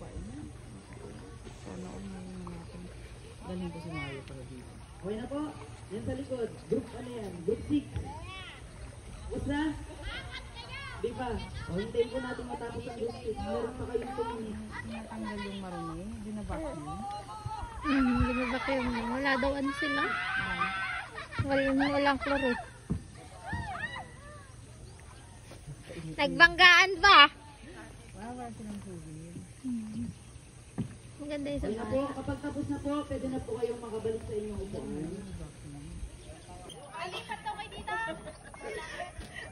Sana umayin natin. Galing ko si Mario para dito. Okay na po. Yan sa likod. Group ano yan? Group 6. What's na? Di pa. O, hintayin po natin matapos ang group 6. Meron pa kayong 2 minutes. Natanggal yung marumi. Binabacuum. Binabacuum. Wala daw ano sila. Walang kloro. Nagbanggaan ba? Wala silang tubig. Maganda yung Okay na sabay. po. Kapag tapos na po, pwede na po kayong makabalik sa inyong upuan. Alipat daw kayo dito.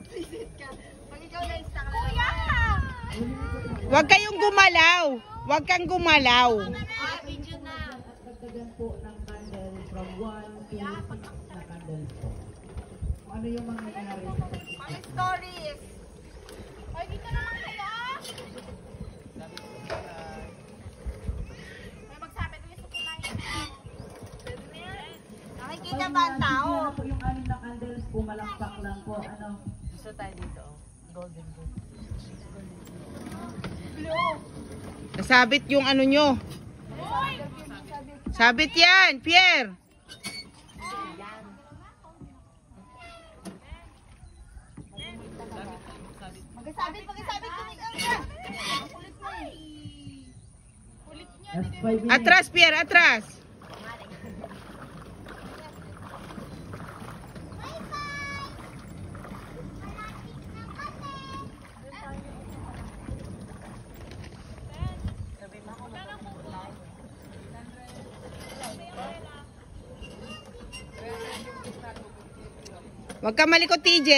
Visit ka. Pag ikaw na isa ka Kuya! Huwag kayong gumalaw. Huwag kang gumalaw. Video na. Dagdagan po ng candle from 1 to 6 na candles po. Kung ano yung mga nangyari sa Mga stories. Ay, dito naman kayo. May magsabi ko yung sukulay. Nakikita ba ang tao? Ano po yung 6 na candles, pumalakpak lang po. Ano? Gusto tayo dito. Golden Boot. Nasabit yung ano nyo. Sabit yan, Pierre. Pag-isabit ko ikaw. Kulit mo eh. Kulit niya. Last 5 minutes. Atras, Pierre, atras. Huwag ka malikot, TJ.